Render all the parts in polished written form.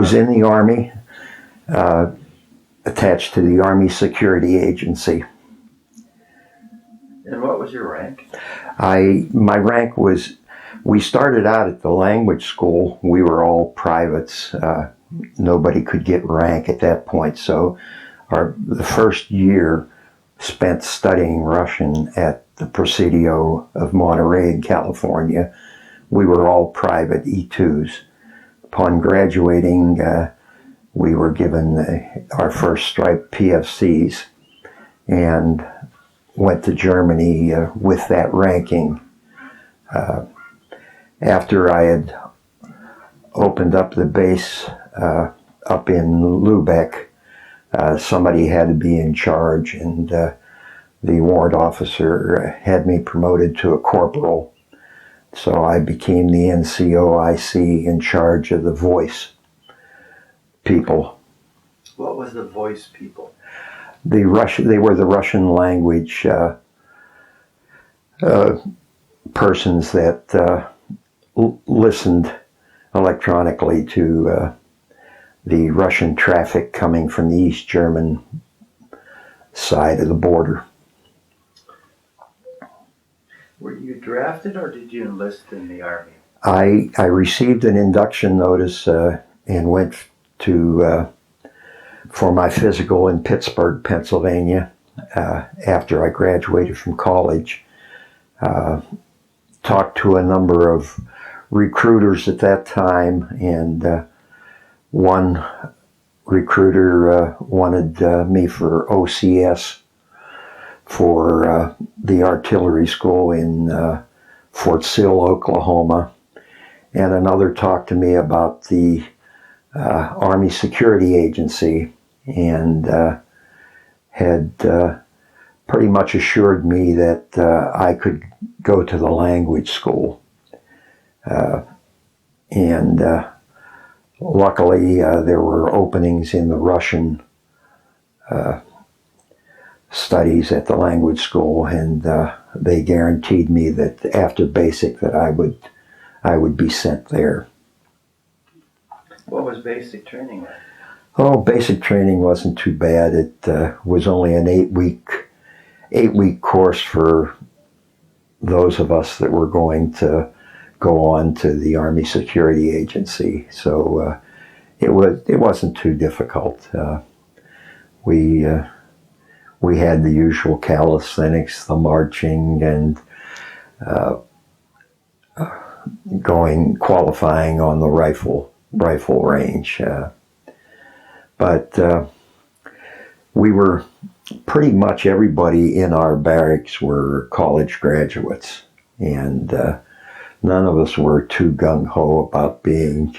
was in the Army, attached to the Army Security Agency. And what was your rank? My rank was, we started out at the language school. We were all privates. Nobody could get rank at that point. So the first year spent studying Russian at the Presidio of Monterey in California. We were all private E2s. Upon graduating, we were given our first striped PFCs and went to Germany with that ranking. After I had opened up the base up in Lubeck, somebody had to be in charge, and the warrant officer had me promoted to a corporal. So I became the NCOIC in charge of the voice people. What was the voice people? They were the Russian language persons that listened electronically to the Russian traffic coming from the East German side of the border. Were you drafted or did you enlist in the Army? I received an induction notice and went to for my physical in Pittsburgh, Pennsylvania, after I graduated from college. Talked to a number of recruiters at that time, and one recruiter wanted me for OCS for the artillery school in Fort Sill, Oklahoma, and another talked to me about the Army Security Agency, and had pretty much assured me that I could go to the language school. And luckily there were openings in the Russian studies at the language school, and they guaranteed me that after basic that I would be sent there. What was basic training like? Oh, basic training wasn't too bad. It was only an 8-week course for those of us that were going to go on to the Army Security Agency. So it wasn't too difficult. We had the usual calisthenics, the marching, and qualifying on the rifle range. But we were pretty much everybody in our barracks were college graduates, and none of us were too gung-ho about being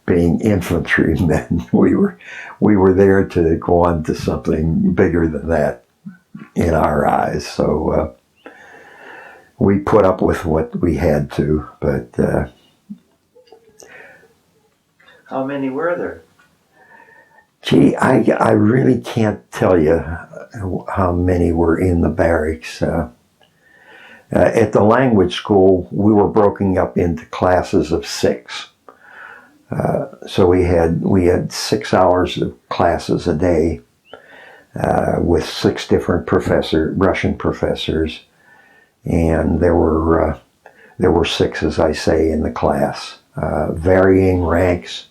infantrymen. We were there to go on to something bigger than that in our eyes. So we put up with what we had to, but how many were there? Gee, I really can't tell you how many were in the barracks. At the language school, we were broken up into classes of 6. So we had 6 hours of classes a day with 6 different Russian professors, and there were 6, as I say, in the class, varying ranks.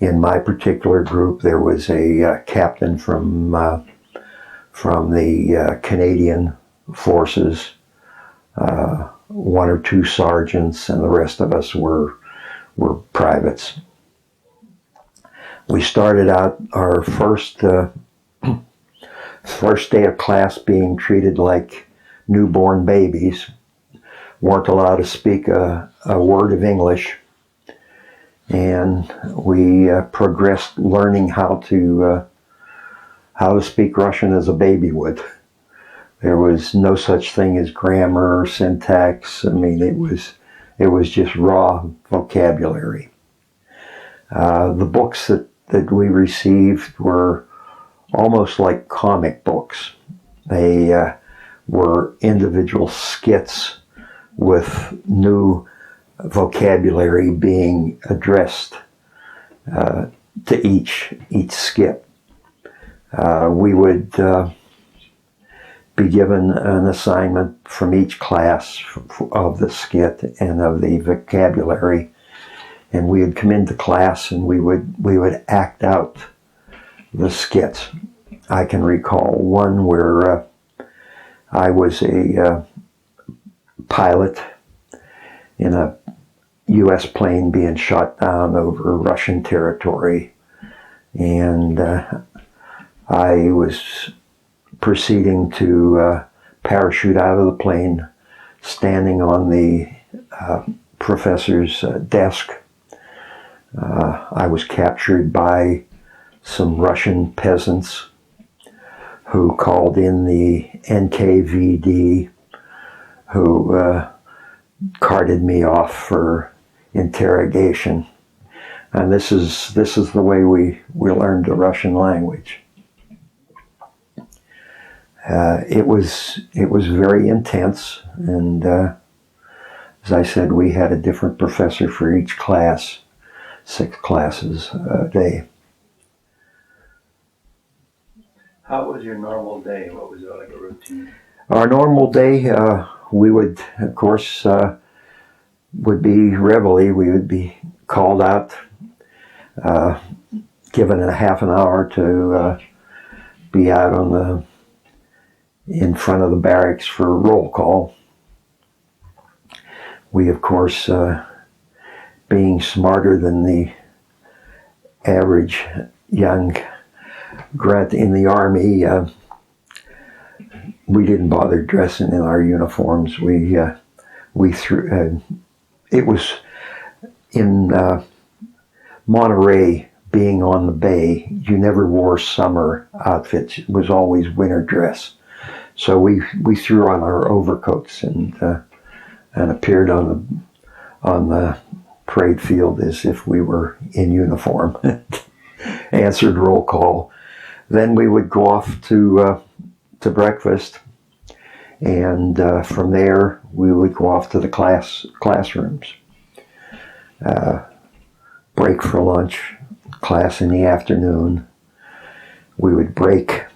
In my particular group, there was a captain from the Canadian forces, 1 or 2 sergeants, and the rest of us were privates. We started out our first day of class being treated like newborn babies. Weren't allowed to speak a word of English. And we progressed learning how to speak Russian as a baby would. There was no such thing as grammar or syntax. I mean, it was just raw vocabulary. The books that we received were almost like comic books. They were individual skits with new vocabulary being addressed to each skit. We would be given an assignment from each class of the skit and of the vocabulary, and we would come into class and we would act out the skits. I can recall one where I was a pilot in a U.S. plane being shot down over Russian territory, and I was proceeding to parachute out of the plane, standing on the professor's desk. I was captured by some Russian peasants who called in the NKVD, who carted me off for interrogation. And this is the way we learned the Russian language. It was very intense, and as I said, we had a different professor for each class, 6 classes a day. How was your normal day? What was it like a routine? Our normal day, we would, of course, would be reveille. We would be called out, given a half an hour to be out in front of the barracks for roll call. We, of course, being smarter than the average young grunt in the Army, we didn't bother dressing in our uniforms. We threw. It was in Monterey, being on the bay. You never wore summer outfits. It was always winter dress. So we threw on our overcoats and appeared on the parade field as if we were in uniform. Answered roll call. Then we would go off to breakfast, and from there we would go off to the classrooms. Break for lunch, class in the afternoon. We would break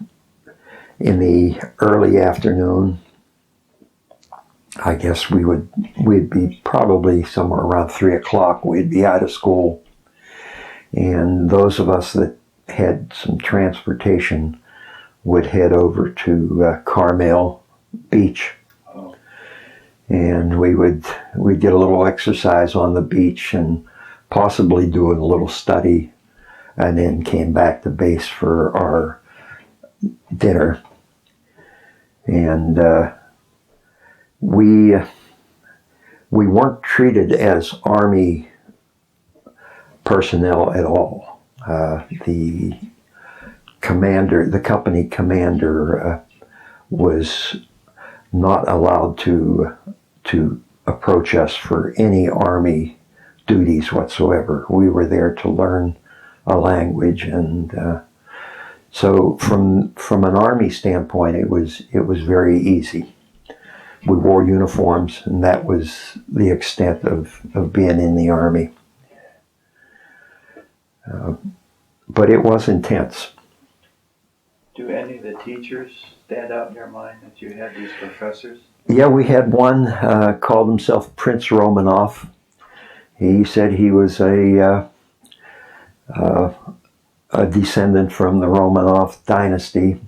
in the early afternoon. I guess we'd be probably somewhere around 3 o'clock. We'd be out of school, and those of us that had some transportation would head over to Carmel Beach, and we'd get a little exercise on the beach and possibly do a little study, and then came back to base for our dinner. And we weren't treated as Army personnel at all. The company commander was not allowed to approach us for any Army duties whatsoever. We were there to learn a language, and so from an Army standpoint, it was very easy. We wore uniforms, and that was the extent of being in the Army. But it was intense. Do any of the teachers stand out in your mind that you had these professors? Yeah, we had one called himself Prince Romanov. He said he was a descendant from the Romanov dynasty.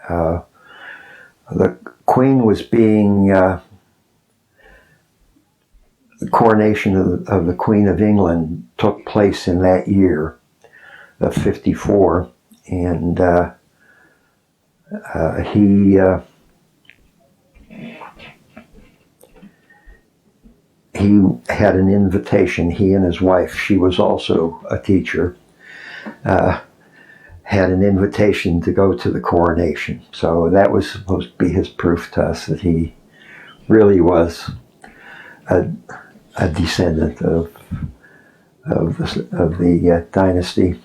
The Queen was being the coronation of the Queen of England took place in that year of 54, and he had an invitation. He and his wife, she was also a teacher, had an invitation to go to the coronation. So that was supposed to be his proof to us that he really was a descendant of the dynasty.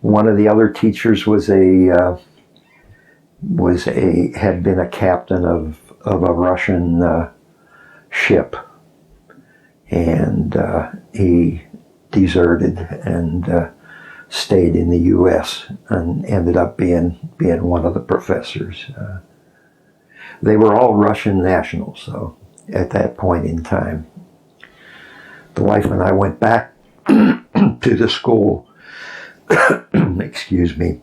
One of the other teachers had been a captain of a Russian ship, and he deserted and stayed in the U.S. and ended up being one of the professors. They were all Russian nationals, though, at that point in time. The wife and I went back to the school, excuse me,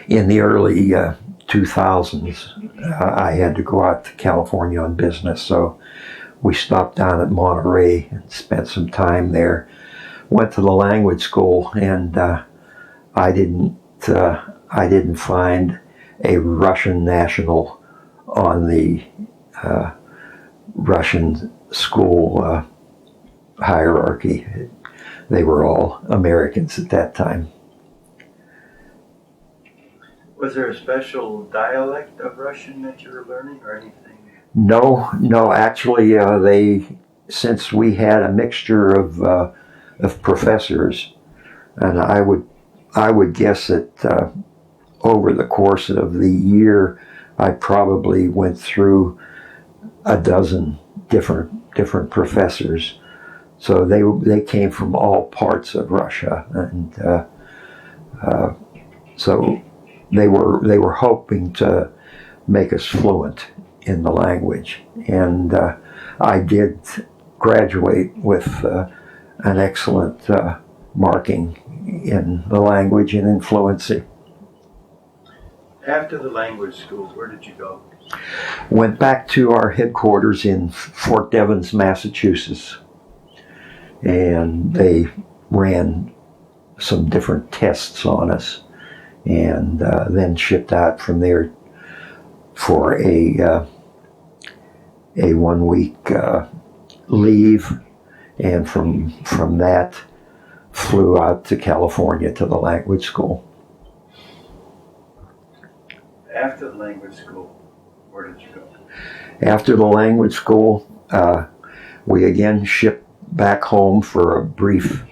in the early 2000s. I had to go out to California on business, so we stopped down at Monterey and spent some time there. Went to the language school, and I didn't find a Russian national on the Russian school hierarchy. They were all Americans at that time. Was there a special dialect of Russian that you were learning, or anything? No. Actually, since we had a mixture of professors, and I would guess that over the course of the year, I probably went through a dozen different professors. So they came from all parts of Russia, and so they were hoping to make us fluent in the language, and I did graduate with an excellent marking in the language and in fluency. After the language school, where did you go? Went back to our headquarters in Fort Devens, Massachusetts, and they ran some different tests on us, and then shipped out from there for a 1 week leave, and from that flew out to California to the language school. After the language school, where did you go? After the language school, we again shipped back home for a brief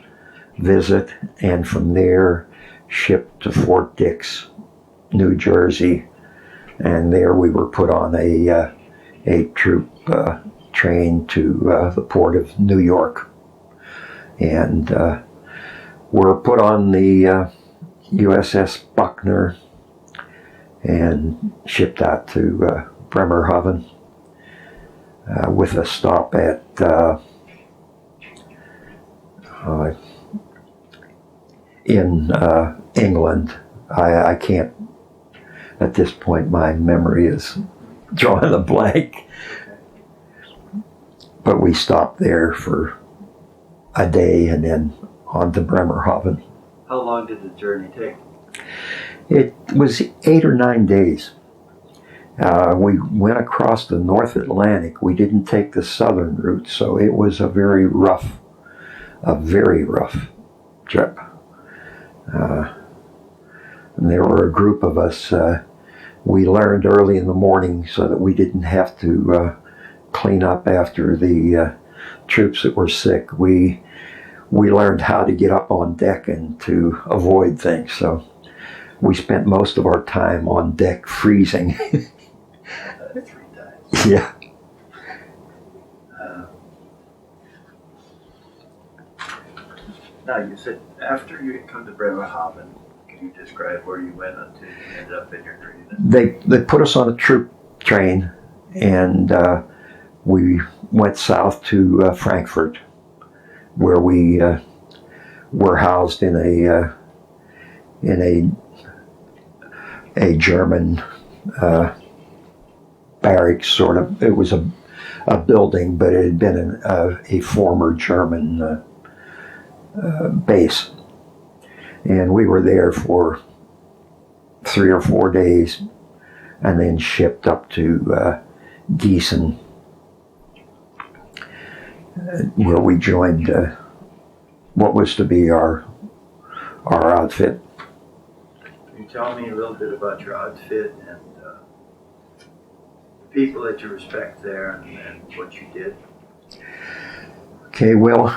visit, and from there shipped to Fort Dix, New Jersey, and there we were put on a troop train to the port of New York, and were put on the USS Buckner and shipped out to Bremerhaven with a stop at in England. I can't, at this point, my memory is drawing a blank. But we stopped there for a day and then on to Bremerhaven. How long did the journey take? It was 8 or 9 days. We went across the North Atlantic. We didn't take the southern route, so it was a very rough trip. And there were a group of us. We learned early in the morning so that we didn't have to clean up after the troops that were sick. We learned how to get up on deck and to avoid things. So we spent most of our time on deck freezing. 3 times. Yeah. Now, you said after you had come to Bremerhaven, can you describe where you went until you ended up in your training? They put us on a troop train, and we went south to Frankfurt, where we were housed in a German barracks, sort of. It was a building, but it had been a former German base, and we were there for 3 or 4 days, and then shipped up to Gießen, where we joined what was to be our outfit. Can you tell me a little bit about your outfit and the people that you respect there and what you did? Okay, well,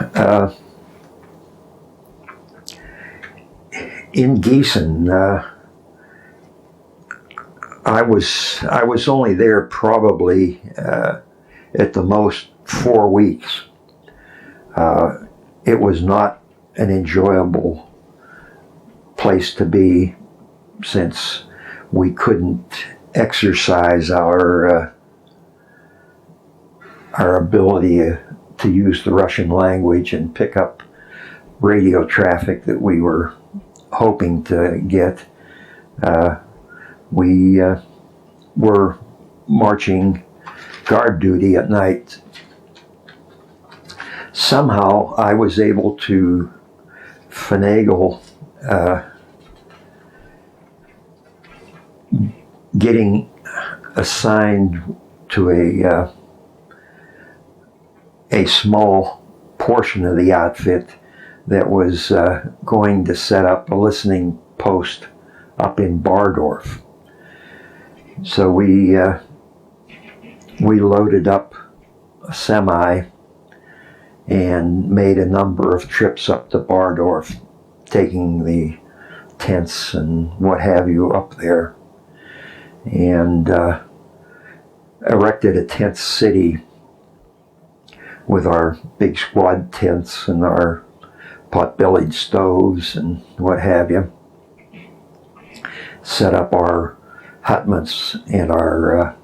in Gießen, I was only there probably at the most 4 weeks. It was not an enjoyable place to be, since we couldn't exercise our ability to use the Russian language and pick up radio traffic that we were hoping to get. We were marching guard duty at night. Somehow I was able to finagle getting assigned to a small portion of the outfit that was going to set up a listening post up in Bardorf. So we loaded up a semi and made a number of trips up to Bardorf, taking the tents and what have you up there, and erected a tent city with our big squad tents and our pot-bellied stoves and what have you. Set up our hutments and our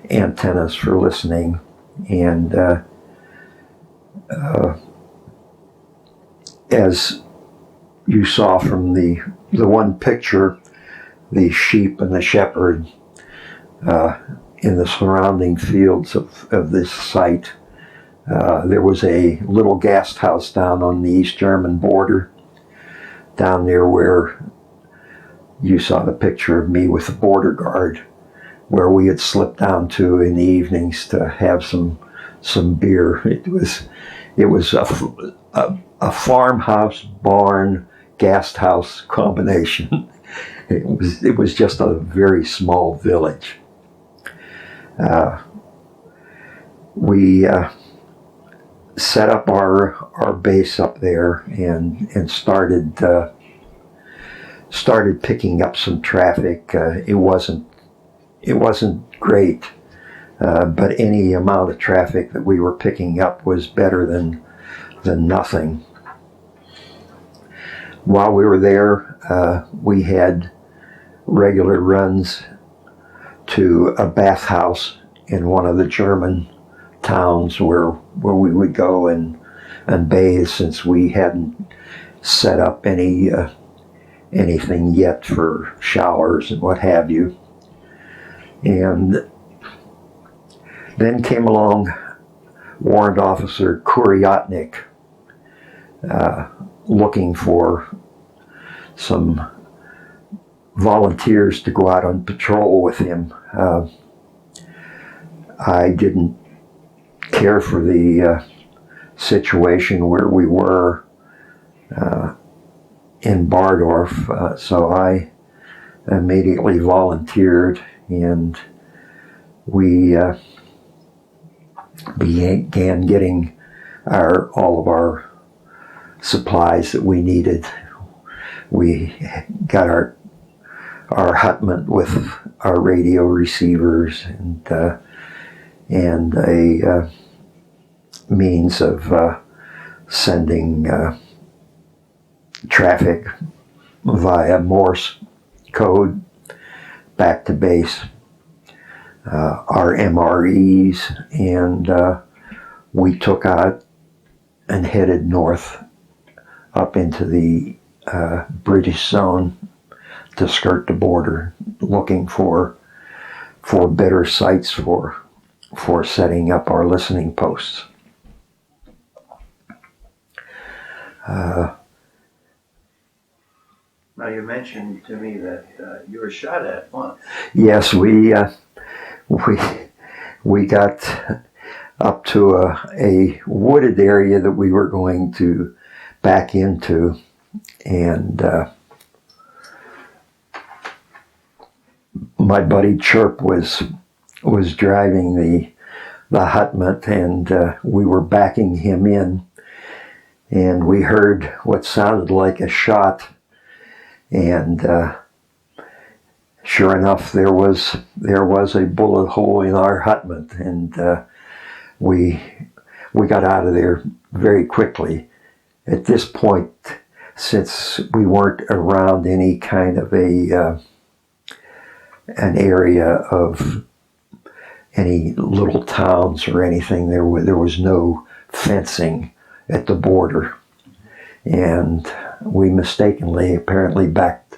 antennas for listening, and as you saw from the one picture, the sheep and the shepherd in the surrounding fields of this site. There was a little guest house down on the East German border, down there where you saw the picture of me with the border guard, where we had slipped down to in the evenings to have some beer. It was a farmhouse, barn, guest house combination. It was just a very small village. We set up our base up there and started picking up some traffic. It wasn't great, but any amount of traffic that we were picking up was better than nothing. While we were there, we had regular runs to a bathhouse in one of the German towns where we would go and bathe, since we hadn't set up anything yet for showers and what have you. And then came along Warrant Officer Kuryatnik, looking for some volunteers to go out on patrol with him. I didn't care for the situation where we were in Bardorf, so I immediately volunteered, and we began getting all of our supplies that we needed. We got our hutment with our radio receivers and a means of sending traffic via Morse code back to base, our MREs, and we took out and headed north up into the British zone to skirt the border, looking for better sites for setting up our listening posts. Now, you mentioned to me that you were shot at once. Yes, we got up to a wooded area that we were going to back into, and my buddy Chirp was driving the hutment, and we were backing him in, and we heard what sounded like a shot, and sure enough, there was a bullet hole in our hutment, and we got out of there very quickly. At this point, since we weren't around any kind of an area of any little towns or anything, there was no fencing at the border, and we mistakenly apparently backed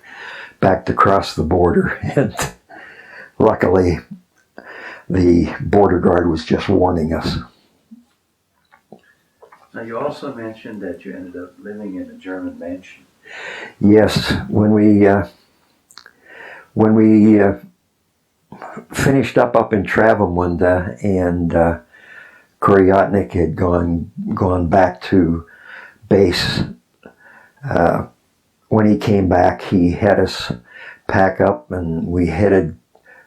across the border, and luckily the border guard was just warning us. Now, you also mentioned that you ended up living in a German mansion. Yes, when we finished up in Travemünde, and Koryatnik had gone back to base. When he came back, he had us pack up, and we headed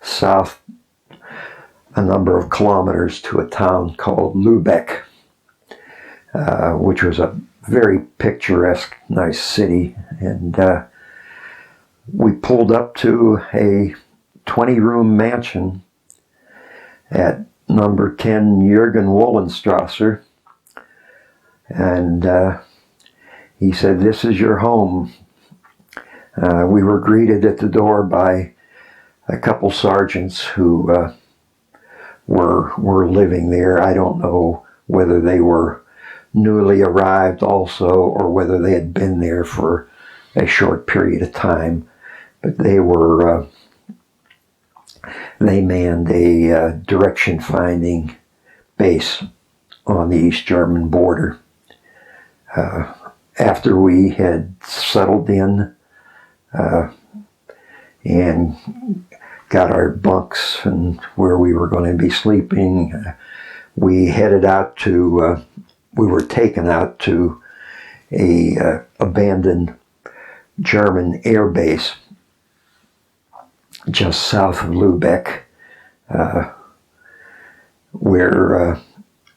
south a number of kilometers to a town called Lübeck, which was a very picturesque, nice city. And we pulled up to a 20-room mansion at number 10 Jürgen Wollenstrasser, and he said, "This is your home." We were greeted at the door by a couple sergeants who were living there. I don't know whether they were newly arrived also, or whether they had been there for a short period of time, but they manned a direction finding base on the East German border. After we had settled in and got our bunks and where we were going to be sleeping, we were taken out to a abandoned German air base just south of Lübeck, where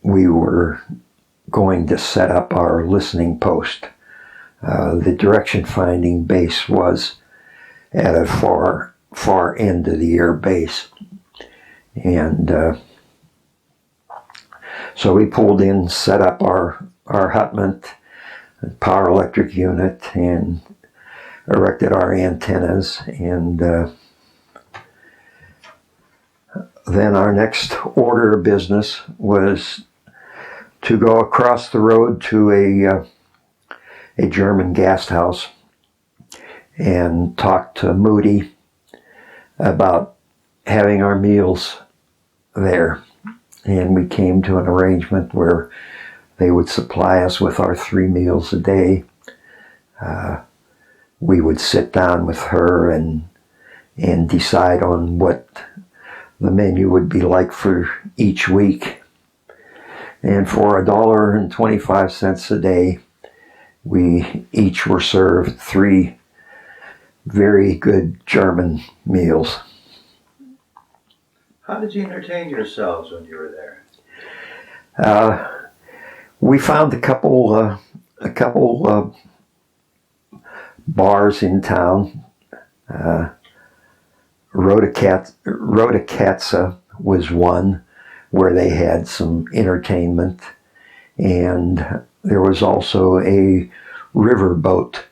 we were going to set up our listening post. The direction finding base was at a far end of the air base, and so we pulled in, set up our hutment, power electric unit, and erected our antennas, and then our next order of business was to go across the road to a German guest house and talk to Moody about having our meals there. And we came to an arrangement where they would supply us with our 3 meals a day. We would sit down with her and decide on what the menu would be like for each week. And for $1.25 a day, we each were served 3 very good German meals. How did you entertain yourselves when you were there? We found a couple bars in town. Rote Katze was one where they had some entertainment, and there was also a riverboat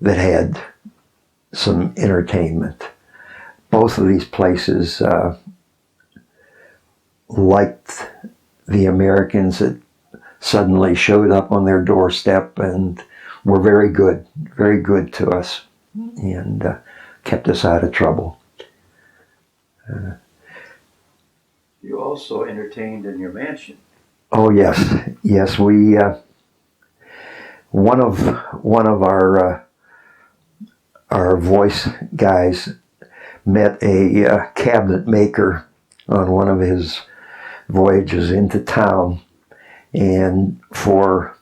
that had some entertainment. Both of these places liked the Americans that suddenly showed up on their doorstep and were very good to us, and kept us out of trouble. You also entertained in your mansion. Oh yes. We one of our voice guys met a cabinet maker on one of his voyages into town, and for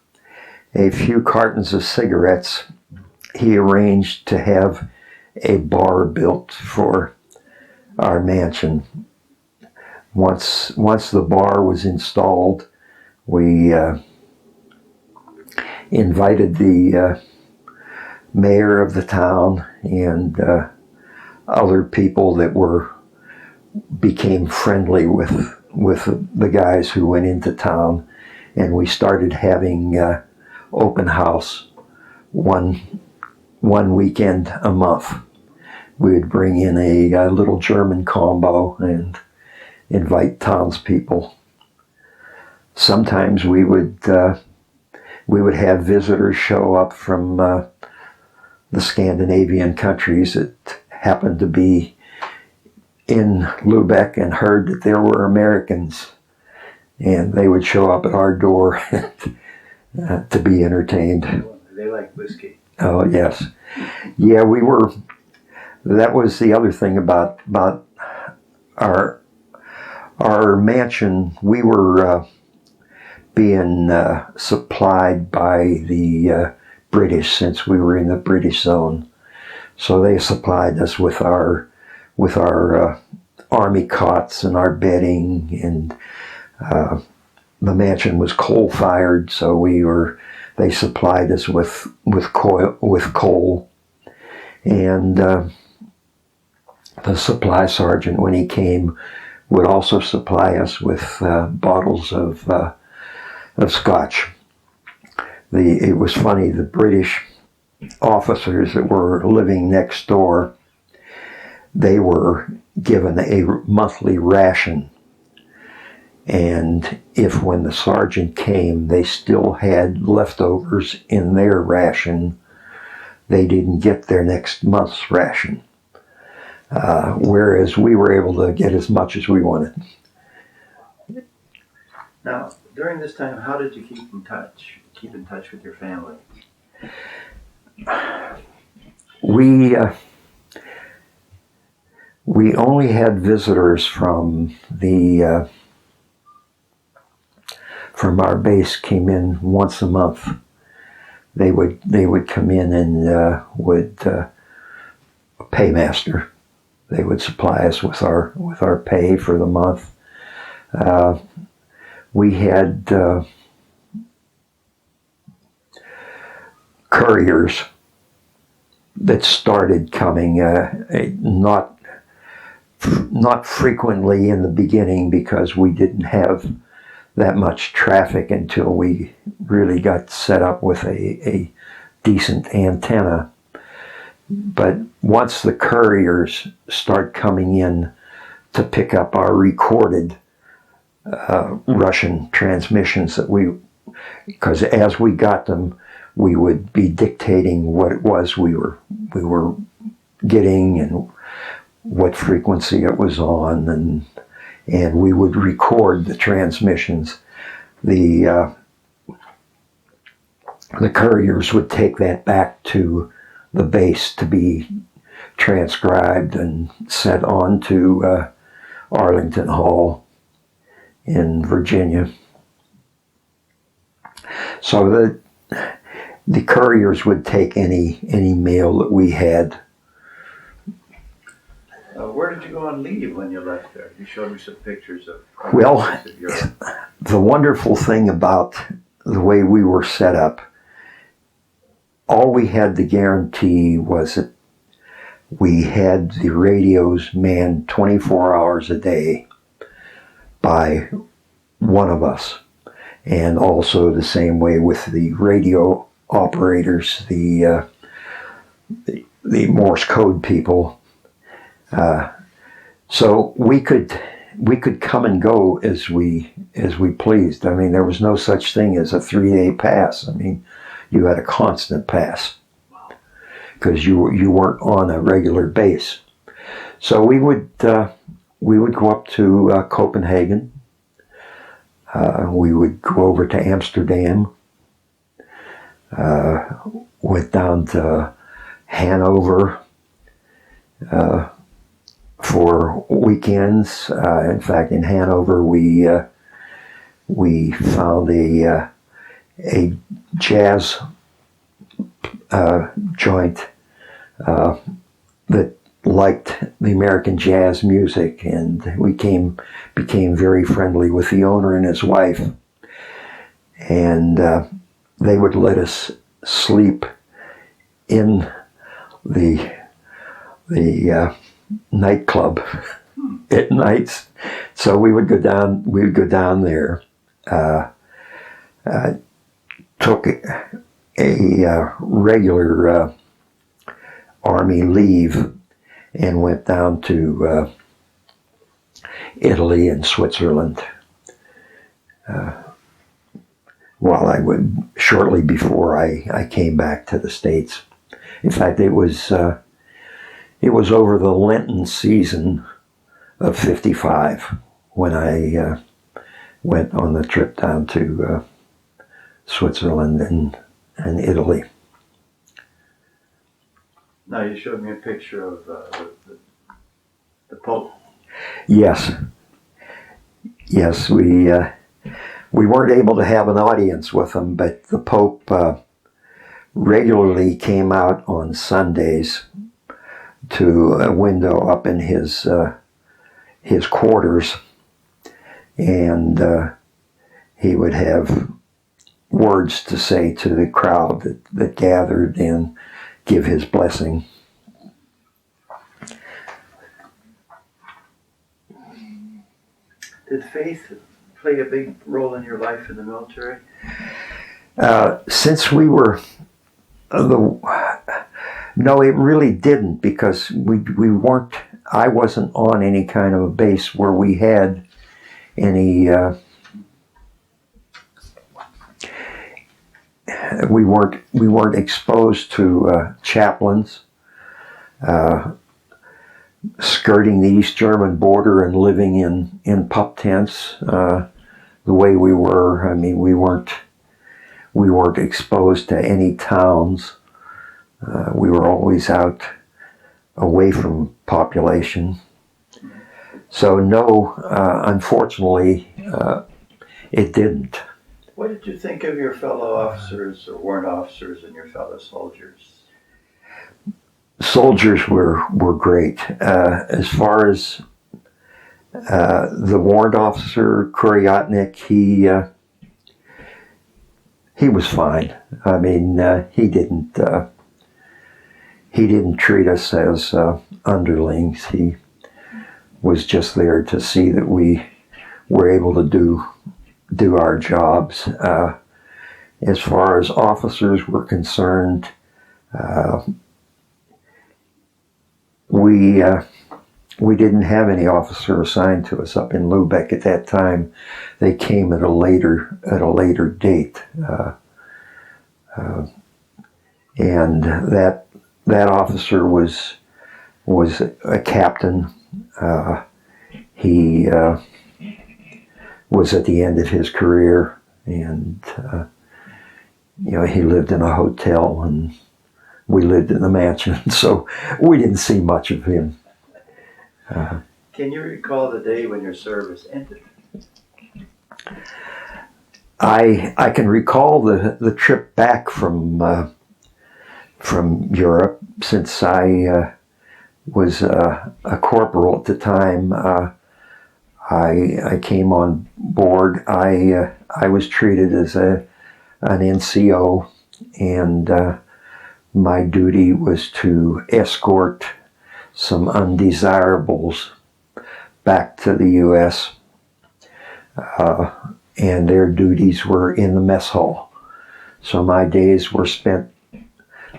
a few cartons of cigarettes, he arranged to have a bar built for our mansion. Once the bar was installed, we invited the mayor of the town and other people that became friendly with with the guys who went into town, and we started having open house one weekend a month. We would bring in a little German combo and invite townspeople. Sometimes we would have visitors show up from the Scandinavian countries that happened to be in Lubeck and heard that there were Americans, and they would show up at our door to be entertained. They like whiskey. Oh yes, yeah, we were. That was the other thing about our mansion. We were being supplied by the British, since we were in the British zone. So they supplied us with our army cots and our bedding, and the mansion was coal fired, so they supplied us with coal, and the supply sergeant, when he came, would also supply us with bottles of scotch. It was funny, the British officers that were living next door, they were given a monthly ration, and if when the sergeant came they still had leftovers in their ration, they didn't get their next month's ration. Whereas we were able to get as much as we wanted. Now, during this time, how did you keep in touch with your family? We only had visitors from our base came in once a month. They would come in and would paymaster. They would supply us with our pay for the month. We had couriers that started coming, not frequently in the beginning, because we didn't have that much traffic until we really got set up with a decent antenna. But once the couriers start coming in to pick up our recorded Russian transmissions, because as we got them, we would be dictating what it was we were getting and what frequency it was on, and we would record the transmissions. The couriers would take that back to the base to be transcribed and sent on to Arlington Hall in Virginia. So the couriers would take any mail that we had. Where did you go on leave when you left there? You showed me some pictures of Europe. The wonderful thing about the way we were set up, all we had to guarantee was that we had the radios manned 24 hours a day by one of us. And also the same way with the radio operators, the Morse code people. So we could come and go as we pleased. I mean, there was no such thing as a 3-day pass. I mean, you had a constant pass because you weren't on a regular base. So we would go up to Copenhagen. We would go over to Amsterdam. Went down to Hanover for weekends. In fact, in Hanover, we found a jazz joint that liked the American jazz music, and we became very friendly with the owner and his wife, and they would let us sleep in the nightclub at nights. So we would go down. We would go down there. Took a regular Army leave and went down to Italy and Switzerland. Shortly before I came back to the States. In fact, it was over the Lenten season of '55 when I went on the trip down to Switzerland and Italy. Now you showed me a picture of the Pope. Yes, we weren't able to have an audience with him, but the Pope regularly came out on Sundays to a window up in his quarters, and he would have words to say to the crowd that gathered and give his blessing. Did faith play a big role in your life in the military? Since we were no, it really didn't, because we weren't. I wasn't on any kind of a base where we had any. We weren't exposed to chaplains. Skirting the East German border and living in pup tents the way we were. I mean, we weren't exposed to any towns. We were always out away from population. So no, unfortunately, it didn't. What did you think of your fellow officers or warrant officers and your fellow soldiers? Soldiers were great. As far as the warrant officer, Kuryatnik, he was fine. I mean, he didn't treat us as underlings. He was just there to see that we were able to do our jobs. As far as officers were concerned, we didn't have any officer assigned to us up in Lubeck at that time. They came at a later date, and that officer was a captain. He was at the end of his career, and he lived in a hotel, and we lived in the mansion, so we didn't see much of him. Can you recall the day when your service ended? I can recall the trip back from Europe, since I was a corporal at the time. I came on board. I was treated as an NCO, and my duty was to escort some undesirables back to the U.S., and their duties were in the mess hall. So my days were spent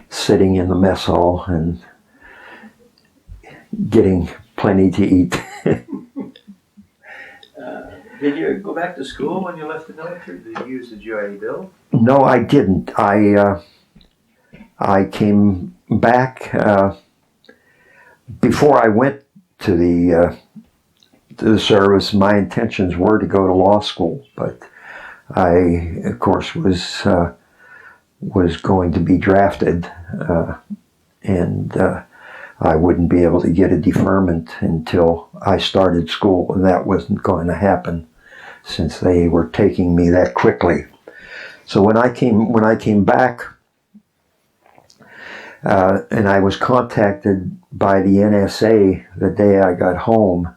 sitting in the mess hall and getting plenty to eat. Did you go back to school when you left the military? Did you use the GI Bill? No, I didn't. I came back before I went to the service. My intentions were to go to law school, but I, of course, was going to be drafted, and I wouldn't be able to get a deferment until I started school, and that wasn't going to happen since they were taking me that quickly. So when I came back, and I was contacted by the NSA the day I got home,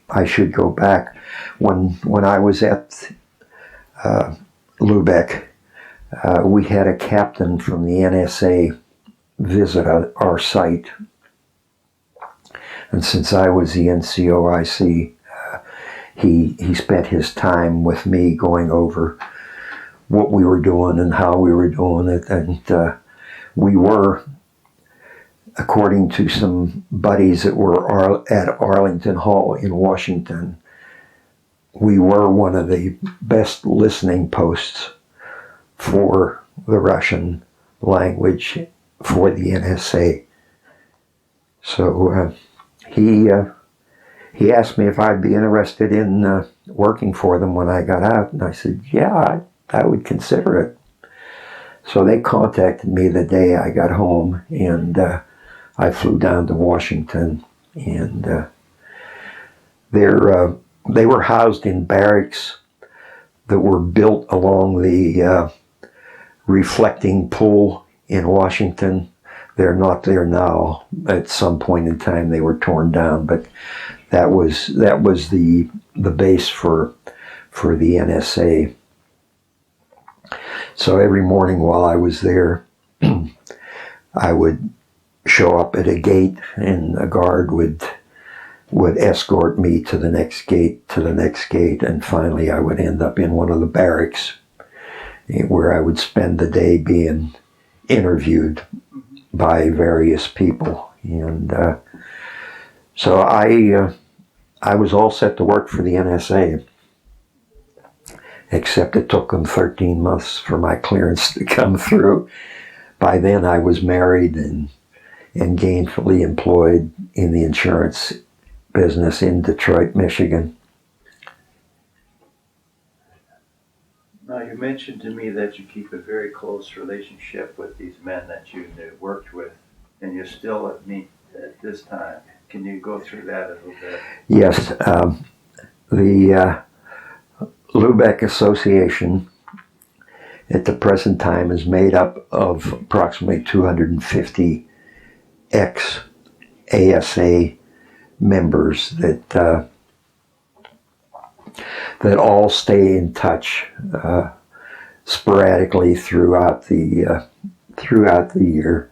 I should go back. When I was at Lubeck, we had a captain from the NSA visit our site. And since I was the NCOIC, he spent his time with me going over what we were doing and how we were doing it. And we were, according to some buddies that were at Arlington Hall in Washington, we were one of the best listening posts for the Russian language for the NSA. So he asked me if I'd be interested in working for them when I got out, and I said, yeah, I would consider it. So they contacted me the day I got home, and I flew down to Washington, and they were housed in barracks that were built along the reflecting pool in Washington. They're not there now. At some point in time, they were torn down, but that was the base for the NSA. So every morning while I was there, I would show up at a gate, and a guard would escort me to the next gate, and finally I would end up in one of the barracks where I would spend the day being interviewed by various people. And so I was all set to work for the NSA, except it took them 13 months for my clearance to come through. By then I was married and gainfully employed in the insurance business in Detroit, Michigan. Now, you mentioned to me that you keep a very close relationship with these men that you worked with, and you're still meet at this time. Can you go through that a little bit? Yes. The Lubeck Association at the present time is made up of approximately 250 ex-ASA members that all stay in touch sporadically throughout the year.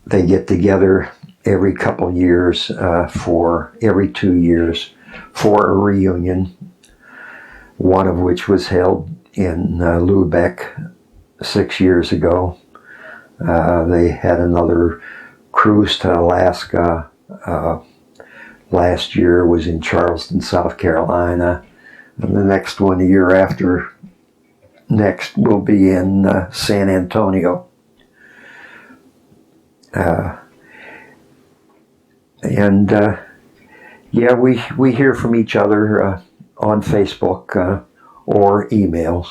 They get together every couple years, every 2 years, for a reunion. One of which was held in Lubeck 6 years ago. They had another cruise to Alaska. Last year was in Charleston, South Carolina. And the next one, the year after next, will be in San Antonio. Yeah, we hear from each other on Facebook or emails.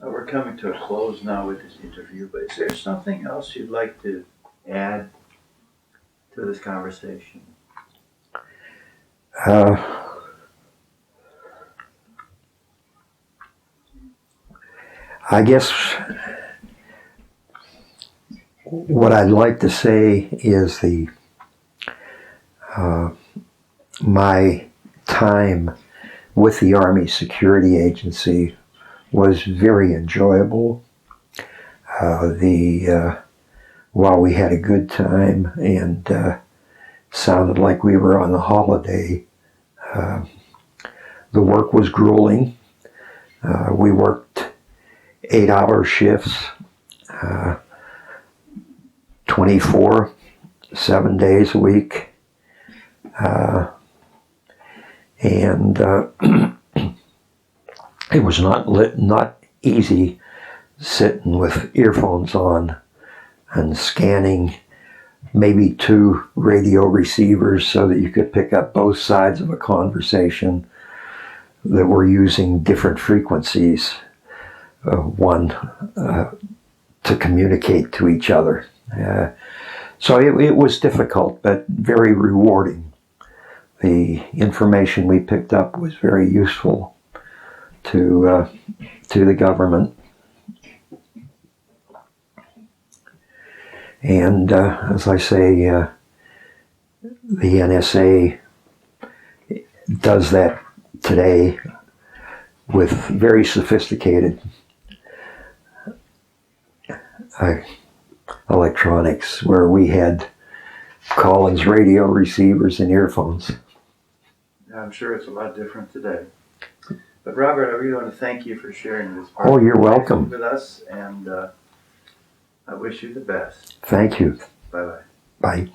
We're coming to a close now with this interview, but is there something else you'd like to add to this conversation? I guess what I'd like to say is my time with the Army Security Agency was very enjoyable. While we had a good time and sounded like we were on a holiday, the work was grueling. We worked 8-hour shifts, 24, 7 days a week. And it was not easy sitting with earphones on and scanning maybe 2 radio receivers so that you could pick up both sides of a conversation that were using different frequencies, one to communicate to each other. So it was difficult, but very rewarding. The information we picked up was very useful to the government. And as I say, the NSA does that today with very sophisticated electronics, where we had Collins radio receivers and earphones. I'm sure it's a lot different today. But Robert, I really want to thank you for sharing this Oh, you're welcome. with us, and I wish you the best. Thank you. Bye-bye. Bye.